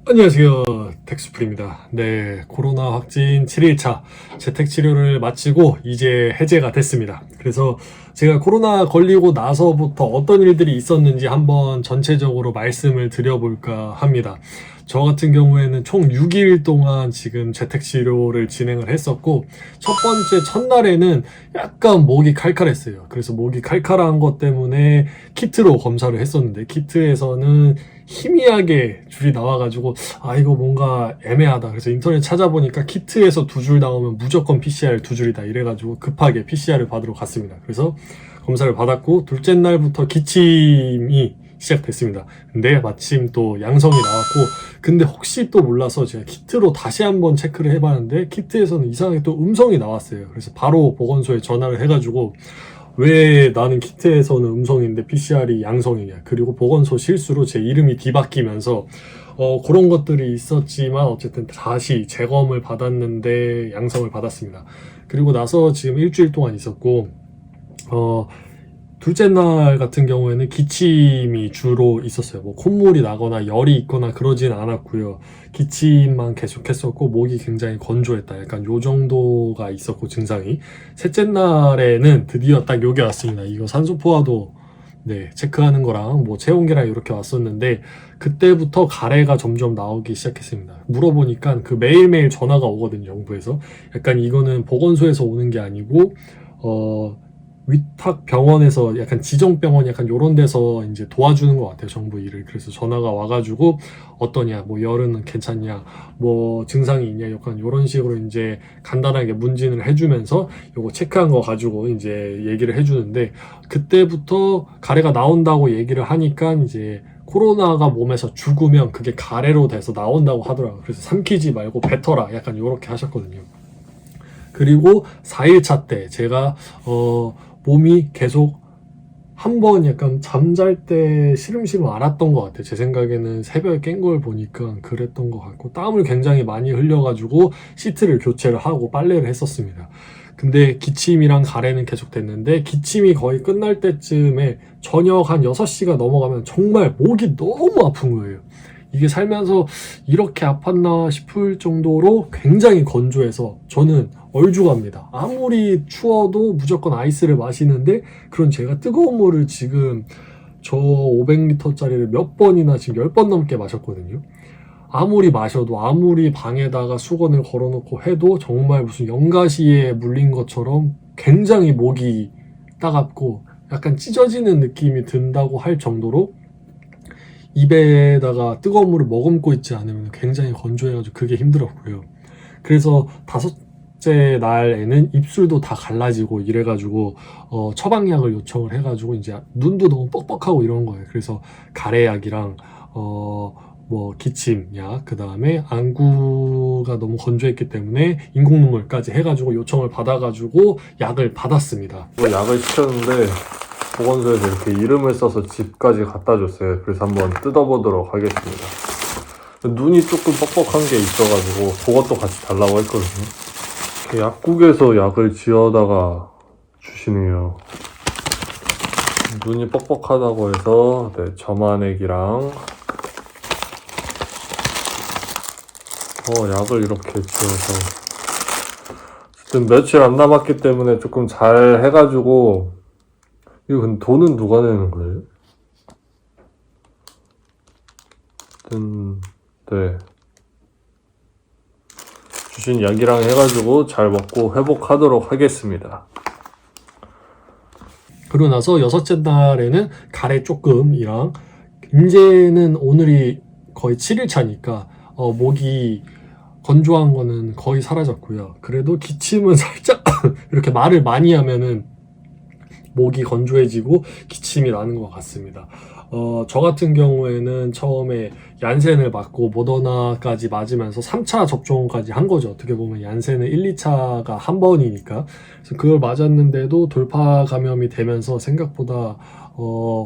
안녕하세요. 덱스프리입니다. 네, 코로나 확진 7일차 재택치료를 마치고 이제 해제가 됐습니다. 그래서 제가 코로나 걸리고 나서부터 어떤 일들이 있었는지 한번 전체적으로 말씀을 드려볼까 합니다. 저 같은 경우에는 총 6일 동안 지금 재택치료를 진행을 했었고, 첫 번째 첫날에는 약간 목이 칼칼했어요. 그래서 목이 칼칼한 것 때문에 키트로 검사를 했었는데, 키트에서는 희미하게 줄이 나와가지고 이거 뭔가 애매하다. 그래서 인터넷 찾아보니까 키트에서 2줄 나오면 무조건 PCR 2줄이다 이래가지고 급하게 PCR을 받으러 갔습니다. 그래서 검사를 받았고, 둘째 날부터 기침이 시작됐습니다. 근데 마침 또 양성이 나왔고, 근데 혹시 또 몰라서 제가 키트로 다시 한번 체크를 해봤는데 키트에서는 이상하게 또 음성이 나왔어요. 그래서 바로 보건소에 전화를 해가지고 왜 나는 키트에서는 음성인데 PCR이 양성이냐. 그리고 보건소 실수로 제 이름이 뒤바뀌면서 그런 것들이 있었지만 어쨌든 다시 재검을 받았는데 양성을 받았습니다. 그리고 나서 지금 일주일 동안 있었고, 둘째 날 같은 경우에는 기침이 주로 있었어요. 뭐 콧물이 나거나 열이 있거나 그러진 않았고요. 기침만 계속했었고 목이 굉장히 건조했다. 약간 요 정도가 있었고 증상이. 셋째 날에는 드디어 딱 요게 왔습니다. 이거 산소 포화도 체크하는 거랑 뭐 체온계랑 이렇게 왔었는데 그때부터 가래가 점점 나오기 시작했습니다. 물어보니까 그 매일매일 전화가 오거든요, 정부에서. 약간 이거는 보건소에서 오는 게 아니고 위탁 병원에서 약간 지정병원 약간 요런 데서 이제 도와주는 것 같아요, 정부 일을. 그래서 전화가 와가지고 어떠냐, 뭐 열은 괜찮냐, 뭐 증상이 있냐, 약간 요런 식으로 이제 간단하게 문진을 해주면서 요거 체크한 거 가지고 이제 얘기를 해주는데, 그때부터 가래가 나온다고 얘기를 하니까 이제 코로나가 몸에서 죽으면 그게 가래로 돼서 나온다고 하더라고요. 그래서 삼키지 말고 뱉어라, 약간 요렇게 하셨거든요. 그리고 4일차 때 제가 몸이 계속 한 번 약간 잠잘 때 시름시름 앓았던 것 같아요. 제 생각에는 새벽에 깬 걸 보니까 그랬던 것 같고, 땀을 굉장히 많이 흘려가지고 시트를 교체를 하고 빨래를 했었습니다. 근데 기침이랑 가래는 계속 됐는데, 기침이 거의 끝날 때쯤에 저녁 한 6시가 넘어가면 정말 목이 너무 아픈 거예요. 이게 살면서 이렇게 아팠나 싶을 정도로 굉장히 건조해서 저는 얼죽합니다. 아무리 추워도 무조건 아이스를 마시는데, 그런 제가 뜨거운 물을 지금 저 500리터짜리를 몇 번이나 지금 10번 넘게 마셨거든요. 아무리 마셔도, 아무리 방에다가 수건을 걸어놓고 해도 정말 무슨 연가시에 물린 것처럼 굉장히 목이 따갑고 약간 찢어지는 느낌이 든다고 할 정도로, 입에다가 뜨거운 물을 머금고 있지 않으면 굉장히 건조해가지고 그게 힘들었고요. 그래서 5째 날에는 입술도 다 갈라지고 이래가지고 처방약을 요청을 해가지고 이제 눈도 너무 뻑뻑하고 이런 거예요. 그래서 가래약이랑 뭐 기침약, 그 다음에 안구가 너무 건조했기 때문에 인공눈물까지 해가지고 요청을 받아가지고 약을 받았습니다. 약을 시켰는데 보건소에서 이렇게 이름을 써서 집까지 갖다 줬어요. 그래서 한번 뜯어보도록 하겠습니다. 눈이 조금 뻑뻑한 게 있어가지고 그것도 같이 달라고 했거든요. 이렇게 약국에서 약을 지어다가 주시네요. 눈이 뻑뻑하다고 해서 점안액이랑 약을 이렇게 지어서, 지금 며칠 안 남았기 때문에 조금 잘 해가지고. 이거 근데 돈은 누가 내는 거예요? 네. 주신 약이랑 해가지고 잘 먹고 회복하도록 하겠습니다. 그러고 나서 6째 날에는 가래 조금이랑, 이제는 오늘이 거의 7일차니까 목이 건조한 거는 거의 사라졌고요. 그래도 기침은 살짝 이렇게 말을 많이 하면은 목이 건조해지고 기침이 나는 것 같습니다. 저 같은 경우에는 처음에 얀센을 맞고 모더나까지 맞으면서 3차 접종까지 한 거죠. 어떻게 보면 얀센은 1, 2차가 한 번이니까. 그래서 그걸 맞았는데도 돌파 감염이 되면서 생각보다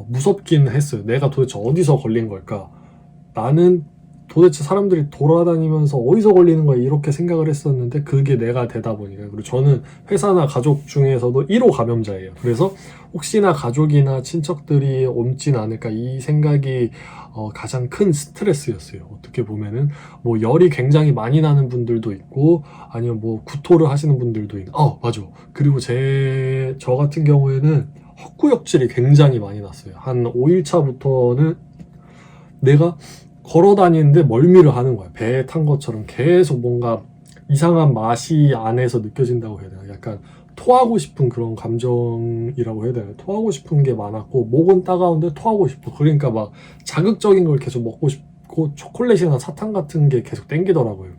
무섭긴 했어요. 내가 도대체 어디서 걸린 걸까? 나는 도대체 사람들이 돌아다니면서 어디서 걸리는 거야 이렇게 생각을 했었는데 그게 내가 되다 보니까. 그리고 저는 회사나 가족 중에서도 1호 감염자예요. 그래서 혹시나 가족이나 친척들이 옮진 않을까 이 생각이 가장 큰 스트레스였어요. 어떻게 보면은 뭐 열이 굉장히 많이 나는 분들도 있고 아니면 뭐 구토를 하시는 분들도 있고 맞아. 그리고 저 같은 경우에는 헛구역질이 굉장히 많이 났어요. 한 5일차부터는 내가 걸어 다니는데 멀미를 하는 거야. 배에 탄 것처럼 계속 뭔가 이상한 맛이 안에서 느껴진다고 해야 되나. 약간 토하고 싶은 그런 감정이라고 해야 되나. 토하고 싶은 게 많았고 목은 따가운데 토하고 싶어. 그러니까 막 자극적인 걸 계속 먹고 싶고 초콜릿이나 사탕 같은 게 계속 땡기더라고요.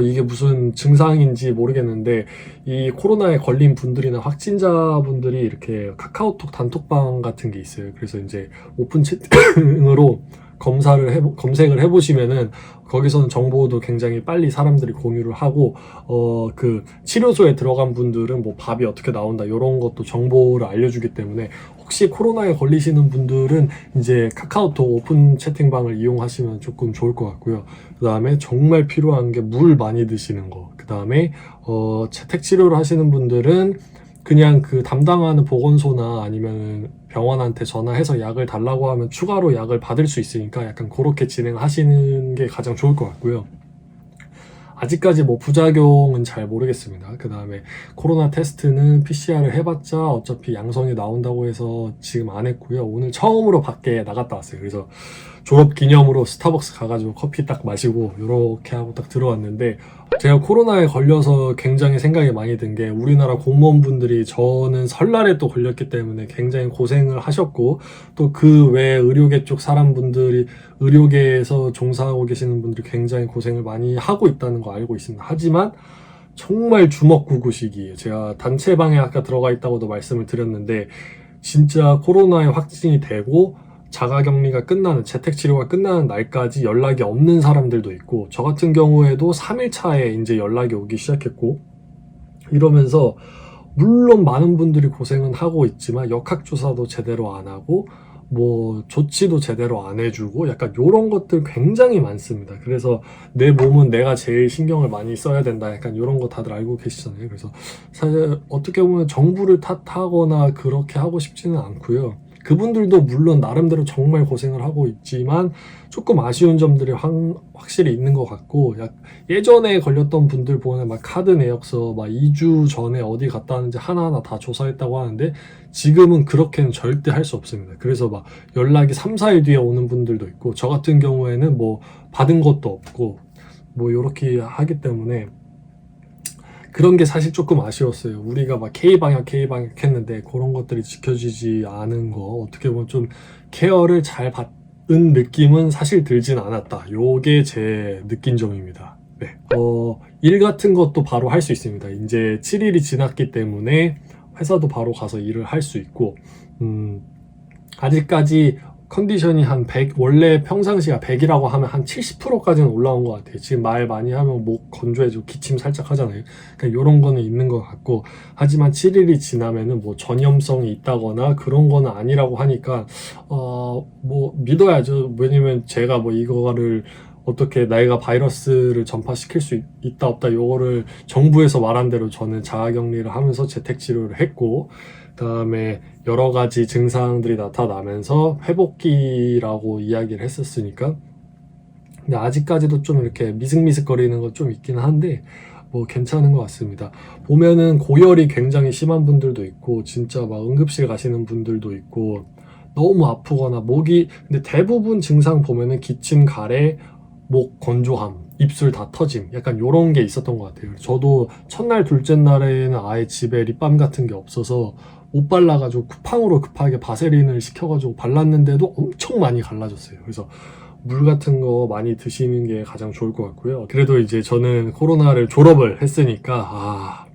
이게 무슨 증상인지 모르겠는데 이 코로나에 걸린 분들이나 확진자분들이 이렇게 카카오톡 단톡방 같은 게 있어요. 그래서 이제 오픈 채팅으로 검색을 해보시면은 거기서는 정보도 굉장히 빨리 사람들이 공유를 하고 그 치료소에 들어간 분들은 뭐 밥이 어떻게 나온다 이런 것도 정보를 알려주기 때문에 혹시 코로나에 걸리시는 분들은 이제 카카오톡 오픈 채팅방을 이용하시면 조금 좋을 것 같고요. 그 다음에 정말 필요한 게 물 많이 드시는 거. 그 다음에 재택 치료를 하시는 분들은 그냥 그 담당하는 보건소나 아니면 병원한테 전화해서 약을 달라고 하면 추가로 약을 받을 수 있으니까 약간 그렇게 진행하시는 게 가장 좋을 것 같고요. 아직까지 뭐 부작용은 잘 모르겠습니다. 그 다음에 코로나 테스트는 PCR을 해봤자 어차피 양성이 나온다고 해서 지금 안 했고요. 오늘 처음으로 밖에 나갔다 왔어요. 그래서 졸업 기념으로 스타벅스 가가지고 커피 딱 마시고 이렇게 하고 딱 들어왔는데 제가 코로나에 걸려서 굉장히 생각이 많이 든 게 우리나라 공무원분들이 저는 설날에 또 걸렸기 때문에 굉장히 고생을 하셨고 또 그 외 의료계 쪽 사람분들이 의료계에서 종사하고 계시는 분들이 굉장히 고생을 많이 하고 있다는 거 알고 있습니다. 하지만 정말 주먹구구 시기예요. 제가 단체방에 아까 들어가 있다고도 말씀을 드렸는데 진짜 코로나에 확진이 되고 자가격리가 끝나는 재택치료가 끝나는 날까지 연락이 없는 사람들도 있고 저 같은 경우에도 3일 차에 이제 연락이 오기 시작했고 이러면서 물론 많은 분들이 고생은 하고 있지만 역학조사도 제대로 안 하고 뭐 조치도 제대로 안 해주고 약간 이런 것들 굉장히 많습니다. 그래서 내 몸은 내가 제일 신경을 많이 써야 된다 약간 이런 거 다들 알고 계시잖아요. 그래서 사실 어떻게 보면 정부를 탓하거나 그렇게 하고 싶지는 않고요. 그분들도 물론 나름대로 정말 고생을 하고 있지만 조금 아쉬운 점들이 확실히 있는 것 같고 예전에 걸렸던 분들 보면 막 카드 내역서 막 2주 전에 어디 갔다 왔는지 하나하나 다 조사했다고 하는데 지금은 그렇게는 절대 할 수 없습니다. 그래서 막 연락이 3, 4일 뒤에 오는 분들도 있고 저 같은 경우에는 뭐 받은 것도 없고 뭐 이렇게 하기 때문에 그런 게 사실 조금 아쉬웠어요. 우리가 막 K방역 했는데 그런 것들이 지켜지지 않은 거 어떻게 보면 좀 케어를 잘 받은 느낌은 사실 들진 않았다. 요게 제 느낀 점입니다. 네. 일 같은 것도 바로 할 수 있습니다. 이제 7일이 지났기 때문에 회사도 바로 가서 일을 할 수 있고 아직까지 컨디션이 한 100, 원래 평상시가 100이라고 하면 한 70%까지는 올라온 것 같아요. 지금 말 많이 하면 목 건조해지고 기침 살짝 하잖아요. 그러니까 이런 거는 있는 것 같고, 하지만 7일이 지나면은 뭐 전염성이 있다거나 그런 거는 아니라고 하니까, 뭐 믿어야죠. 왜냐면 제가 뭐 이거를 어떻게 내가 바이러스를 전파시킬 수 있다 없다 요거를 정부에서 말한 대로 저는 자가격리를 하면서 재택치료를 했고 그 다음에 여러 가지 증상들이 나타나면서 회복기라고 이야기를 했었으니까 근데 아직까지도 좀 이렇게 미슥미슥거리는 거 좀 있긴 한데 뭐 괜찮은 것 같습니다. 보면은 고열이 굉장히 심한 분들도 있고 진짜 막 응급실 가시는 분들도 있고 너무 아프거나 목이 근데 대부분 증상 보면은 기침, 가래, 목 건조함, 입술 다 터짐 약간 요런 게 있었던 것 같아요. 저도 첫날 둘째 날에는 아예 집에 립밤 같은 게 없어서 못 발라가지고 쿠팡으로 급하게 바세린을 시켜가지고 발랐는데도 엄청 많이 갈라졌어요. 그래서 물 같은 거 많이 드시는 게 가장 좋을 것 같고요. 그래도 이제 저는 코로나를 졸업을 했으니까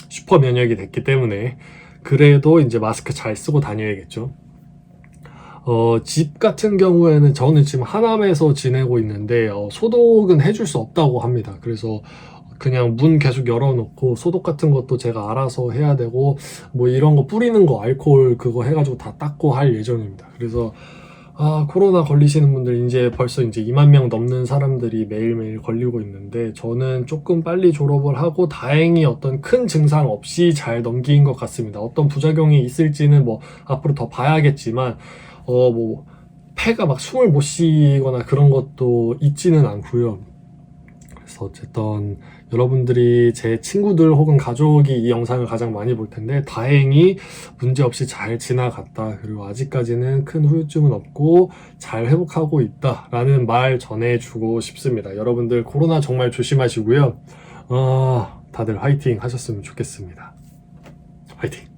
슈퍼 면역이 됐기 때문에 그래도 이제 마스크 잘 쓰고 다녀야겠죠. 집 같은 경우에는 저는 지금 하남에서 지내고 있는데 소독은 해줄 수 없다고 합니다. 그래서 그냥 문 계속 열어놓고 소독 같은 것도 제가 알아서 해야 되고 뭐 이런 거 뿌리는 거 알코올 그거 해가지고 다 닦고 할 예정입니다. 그래서 코로나 걸리시는 분들 이제 벌써 이제 2만 명 넘는 사람들이 매일매일 걸리고 있는데 저는 조금 빨리 졸업을 하고 다행히 어떤 큰 증상 없이 잘 넘긴 것 같습니다. 어떤 부작용이 있을지는 뭐 앞으로 더 봐야겠지만 뭐 폐가 막 숨을 못 쉬거나 그런 것도 있지는 않고요. 그래서 어쨌든 여러분들이 제 친구들 혹은 가족이 이 영상을 가장 많이 볼 텐데 다행히 문제없이 잘 지나갔다. 그리고 아직까지는 큰 후유증은 없고 잘 회복하고 있다라는 말 전해주고 싶습니다. 여러분들 코로나 정말 조심하시고요. 다들 화이팅 하셨으면 좋겠습니다. 화이팅!